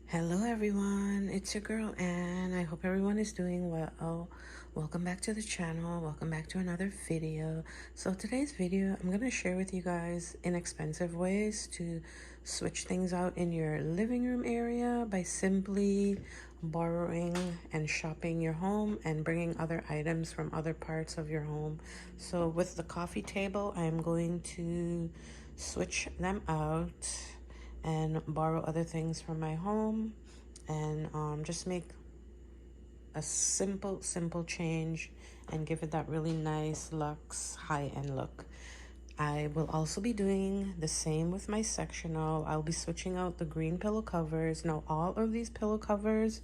Hello everyone, it's your girl Anne. I hope everyone is doing well. Welcome back to the channel. Welcome back to another video. So today's video, I'm going to share with you guys inexpensive ways to switch things out in your living room area by simply borrowing and shopping your home and bringing other items from other parts of your home. So with the coffee table, I'm going to switch them out and borrow other things from my home and just make a simple change and give it that really nice luxe high-end look. I will also be doing the same with my sectional. I'll be switching out the green pillow covers. Now all of these pillow covers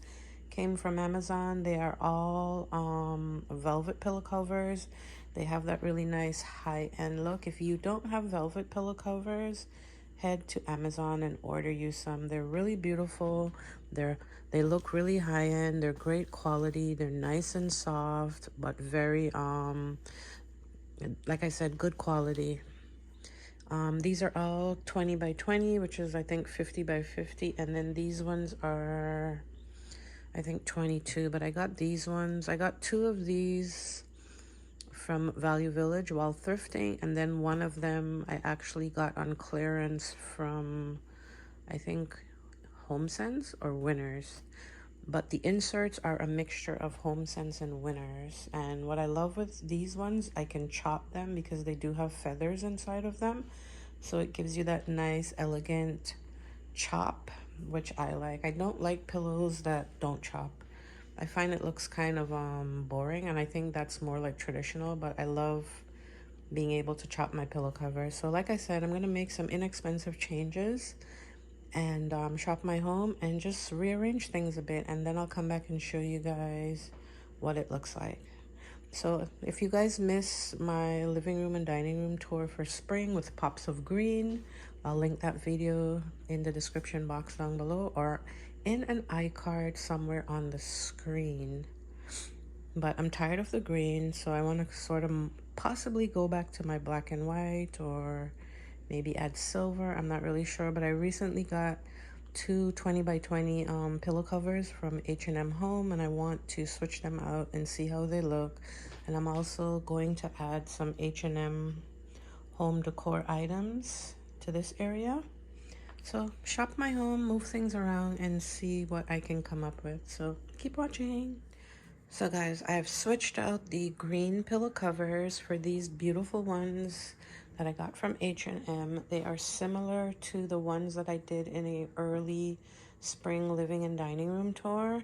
came from Amazon. They are all velvet pillow covers. They have that really nice high-end look. If you don't have velvet pillow covers, head to Amazon and order you some. They're really beautiful. They look really high-end. They're great quality. They're nice and soft, but very like I said, good quality. These are all 20 by 20, which is I think 50 by 50, and then these ones are I think 22, but I got these ones. I got two of these from Value Village while thrifting, and then one of them I actually got on clearance from I think HomeSense or Winners. But the inserts are a mixture of HomeSense and Winners. And what I love with these ones, I can chop them because they do have feathers inside of them. So it gives you that nice, elegant chop, which I like. I don't like pillows that don't chop. I find it looks kind of boring, and I think that's more like traditional, but I love being able to chop my pillow cover. So like I said, I'm going to make some inexpensive changes and shop my home and just rearrange things a bit, and then I'll come back and show you guys what it looks like. So if you guys miss my living room and dining room tour for spring with pops of green, I'll link that video in the description box down below or in an iCard somewhere on the screen. But I'm tired of the green, so I want to sort of possibly go back to my black and white or maybe add silver. I'm not really sure, but I recently got two 20 by 20 pillow covers from H&M Home, and I want to switch them out and see how they look. And I'm also going to add some H&M home decor items to this area. So shop my home, move things around, and see what I can come up with. So keep watching. So guys, I've switched out the green pillow covers for these beautiful ones that I got from H&M. They are similar to the ones that I did in a early spring living and dining room tour.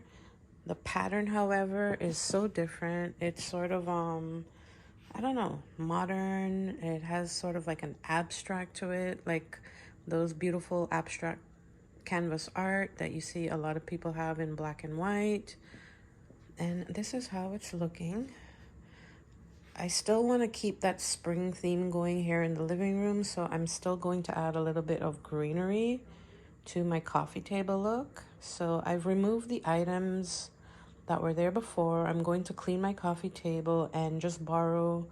The pattern, however, is so different. It's sort of I don't know, modern. It has sort of like an abstract to it, like those beautiful abstract canvas art that you see a lot of people have in black and white. And this is how it's looking. I still want to keep that spring theme going here in the living room, so I'm still going to add a little bit of greenery to my coffee table look. So I've removed the items that were there before. I'm going to clean my coffee table and just borrow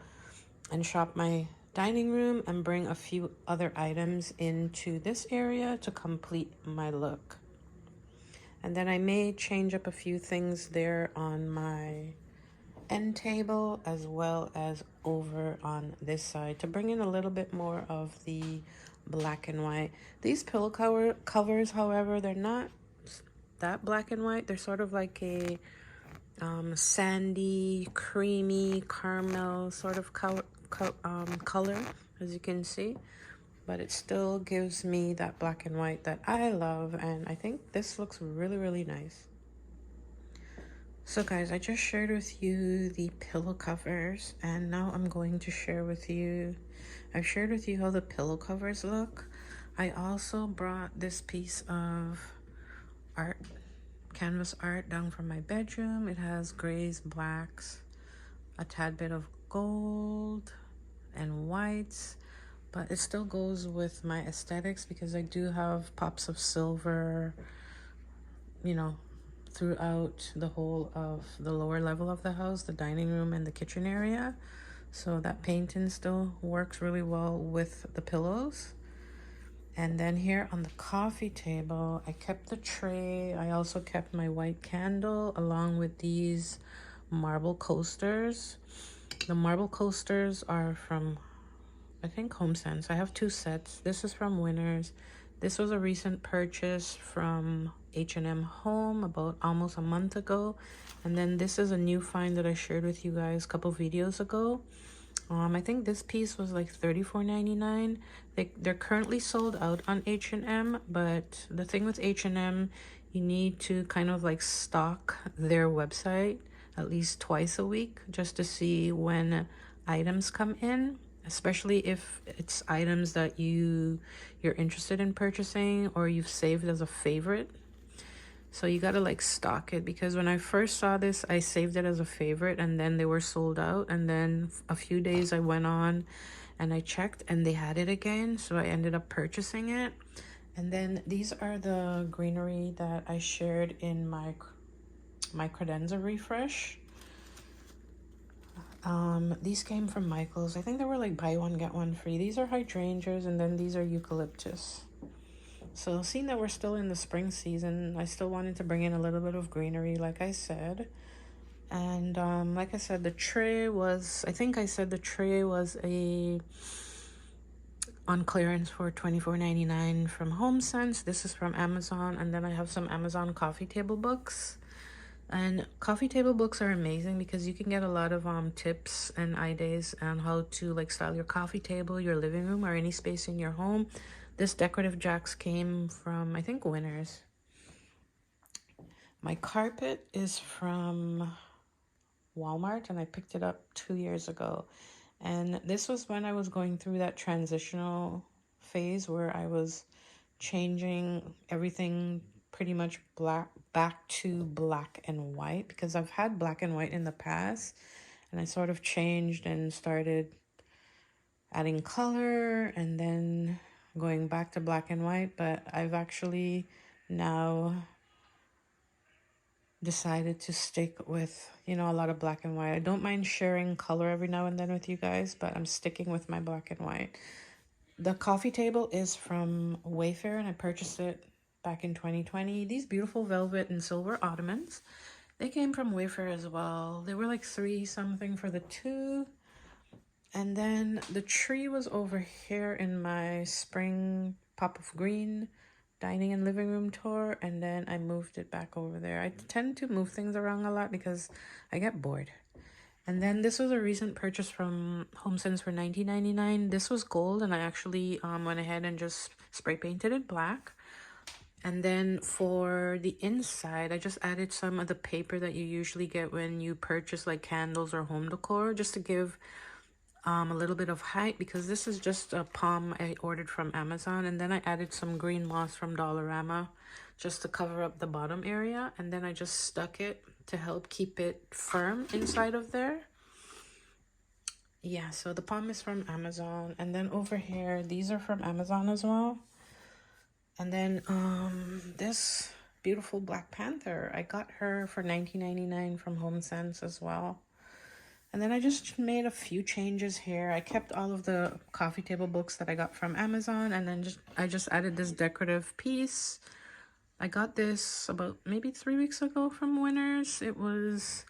and shop my dining room and bring a few other items into this area to complete my look. And then I may change up a few things there on my end table as well as over on this side to bring in a little bit more of the black and white. These pillow covers, however, they're not that black and white. They're sort of like a sandy, creamy, caramel sort of color, as you can see. But it still gives me that black and white that I love, and I think this looks really, really nice. So guys, I just shared with you the pillow covers, and now I'm going to share with you, I've shared with you how the pillow covers look. I also brought this piece of art, canvas art, down from my bedroom. It has grays, blacks, a tad bit of gold and whites, but it still goes with my aesthetics because I do have pops of silver, you know, throughout the whole of the lower level of the house, the dining room and the kitchen area. So that painting still works really well with the pillows. And then here on the coffee table, I kept the tray. I also kept my white candle along with these marble coasters. The marble coasters are from, I think, HomeSense. I have two sets. This is from Winners. This was a recent purchase from H&M Home about almost a month ago. And then this is a new find that I shared with you guys a couple videos ago. I think this piece was like $34.99. They're currently sold out on H&M, but the thing with H&M, you need to kind of like stalk their website at least twice a week just to see when items come in, especially if it's items that you're interested in purchasing or you've saved as a favorite. So you gotta like stock it, because when I first saw this, I saved it as a favorite and then they were sold out. And then a few days I went on and I checked and they had it again. So I ended up purchasing it. And then these are the greenery that I shared in my credenza refresh. These came from Michael's. I think they were like buy one, get one free. These are hydrangeas and then these are eucalyptus. So seeing that we're still in the spring season, I still wanted to bring in a little bit of greenery, like I said. And like I said, the tray was, I think I said the tray was on clearance for $24.99 from HomeSense. This is from Amazon. And then I have some Amazon coffee table books. And coffee table books are amazing because you can get a lot of tips and ideas on how to like style your coffee table, your living room, or any space in your home. This decorative jacks came from, I think, Winners. My carpet is from Walmart and I picked it up 2 years ago. And this was when I was going through that transitional phase where I was changing everything pretty much back to black and white, because I've had black and white in the past and I sort of changed and started adding color and then going back to black and white. But I've actually now decided to stick with, a lot of black and white. I don't mind sharing color every now and then with you guys, but I'm sticking with my black and white. The coffee table is from Wayfair and I purchased it back in 2020. These beautiful velvet and silver ottomans, they came from Wayfair as well. They were like $3 something for the two. And then the tree was over here in my spring pop of green dining and living room tour, and then I moved it back over there. I tend to move things around a lot because I get bored. And then this was a recent purchase from HomeSense for $19.99. This was gold and I actually went ahead and just spray painted it black. And then for the inside, I just added some of the paper that you usually get when you purchase like candles or home decor, just to give a little bit of height, because this is just a palm I ordered from Amazon. And then I added some green moss from Dollarama just to cover up the bottom area. And then I just stuck it to help keep it firm inside of there. Yeah, so the palm is from Amazon. And then over here, these are from Amazon as well. And then this beautiful Black Panther, I got her for $19.99 from HomeSense as well. And then I just made a few changes here. I kept all of the coffee table books that I got from Amazon, and then I just added this decorative piece. I got this about maybe 3 weeks ago from Winners. It was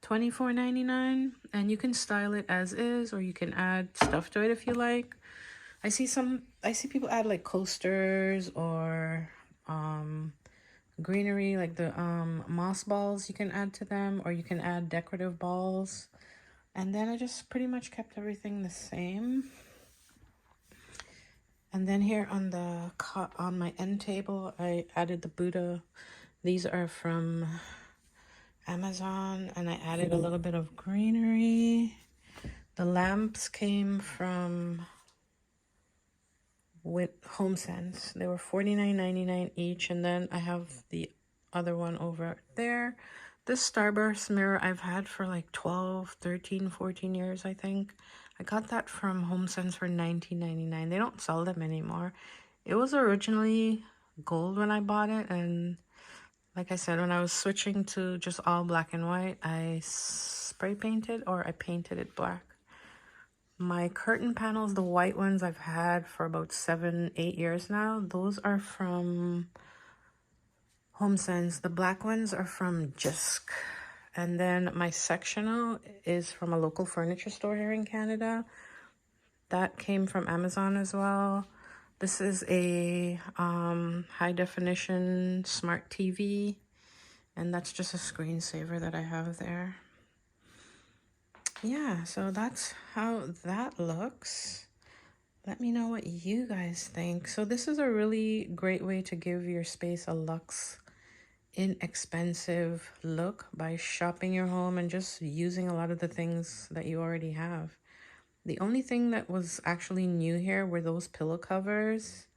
$24.99, and you can style it as is, or you can add stuff to it if you like. I see people add like coasters or greenery, like the moss balls you can add to them, or you can add decorative balls. And then I just pretty much kept everything the same. And then here on my end table, I added the Buddha. These are from Amazon, and I added a little bit of greenery. The lamps came from HomeSense. They were $49.99 each, and then I have the other one over there. This Starburst mirror I've had for like 12, 13, 14 years, I think. I got that from HomeSense for $19.99. They don't sell them anymore. It was originally gold when I bought it, and like I said, when I was switching to just all black and white, I spray painted or I painted it black. My curtain panels, the white ones I've had for about 7-8 years now, those are from HomeSense. The black ones are from Jisk. And then my sectional is from a local furniture store here in Canada. That came from Amazon as well. This is a high definition smart TV. And that's just a screensaver that I have there. Yeah, so that's how that looks. Let me know what you guys think. So this is a really great way to give your space a luxe, inexpensive look by shopping your home and just using a lot of the things that you already have. The only thing that was actually new here were those pillow covers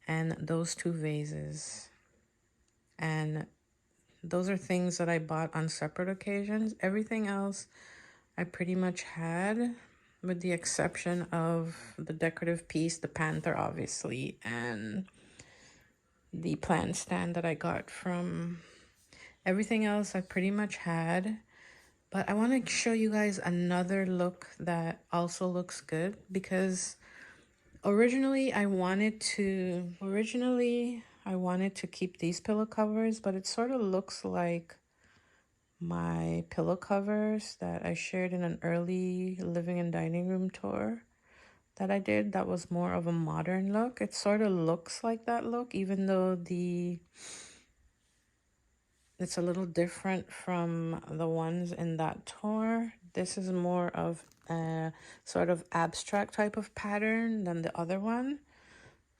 and those two vases. And those are things that I bought on separate occasions. Everything else I pretty much had, with the exception of the decorative piece, the panther obviously, and the plant stand that I got from. Everything else I pretty much had. But I want to show you guys another look that also looks good, because originally I wanted to keep these pillow covers, but it sort of looks like my pillow covers that I shared in an early living and dining room tour that I did. That was more of a modern look. It sort of looks like that look, even though it's a little different from the ones in that tour. This is more of a sort of abstract type of pattern than the other one.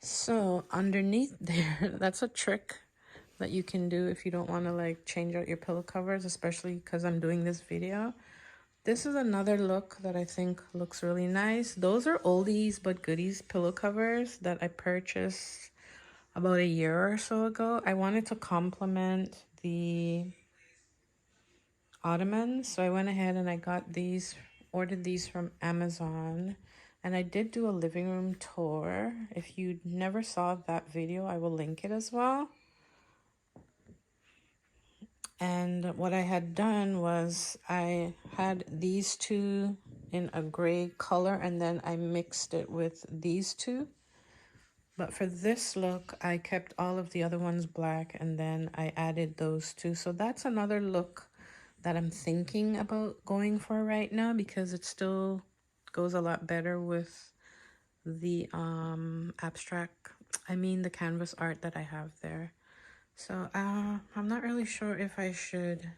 So underneath there, that's a trick that you can do if you don't want to like change out your pillow covers, especially because I'm doing this video. This is another look that I think looks really nice. Those are oldies but goodies pillow covers that I purchased about a year or so ago. I wanted to complement the ottomans, so I went ahead and I got these, ordered these from Amazon. And I did do a living room tour. If you never saw that video, I will link it as well. And what I had done was I had these two in a gray color, and then I mixed it with these two. But for this look, I kept all of the other ones black, and then I added those two. So that's another look that I'm thinking about going for right now, because it still goes a lot better with the the canvas art that I have there. So I'm not really sure if I should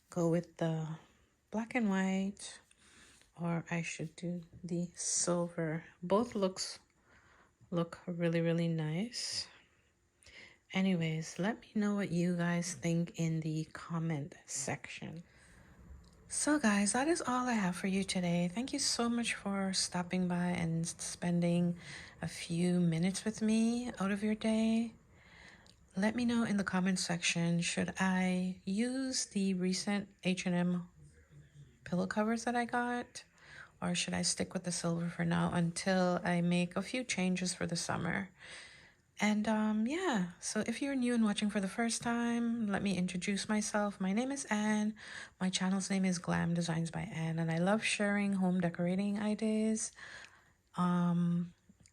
go with the black and white or I should do the silver. Both look really, really nice. Anyways, let me know what you guys think in the comment section. So guys, that is all I have for you today. Thank you so much for stopping by and spending a few minutes with me out of your day. Let me know in the comment section, should I use the recent H&M pillow covers that I got, or should I stick with the silver for now until I make a few changes for the summer? And yeah, so if you're new and watching for the first time, let me introduce myself. My name is Anne. My channel's name is GLAM Designs by Anne, and I love sharing home decorating ideas,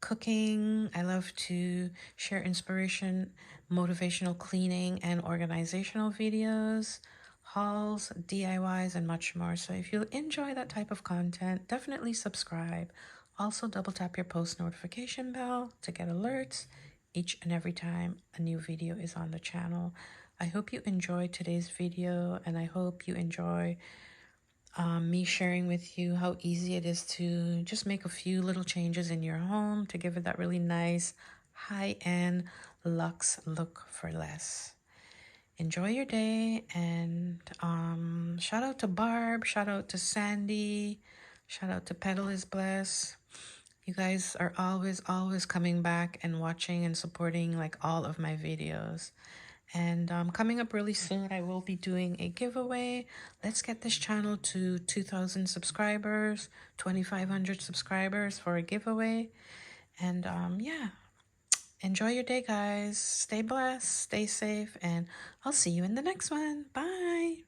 cooking. I love to share inspiration, motivational cleaning and organizational videos, hauls, DIYs, and much more. So if you enjoy that type of content, definitely subscribe. Also double tap your post notification bell to get alerts each and every time a new video is on the channel. I hope you enjoyed today's video, and I hope you enjoy me sharing with you how easy it is to just make a few little changes in your home to give it that really nice high-end luxe look for less. Enjoy your day, and shout out to Barb, shout out to Sandy, shout out to Petal is Blessed. You guys are always coming back and watching and supporting like all of my videos. And coming up really soon, I will be doing a giveaway. Let's get this channel to 2,000 subscribers, 2,500 subscribers for a giveaway. And yeah, enjoy your day, guys. Stay blessed, stay safe, and I'll see you in the next one. Bye.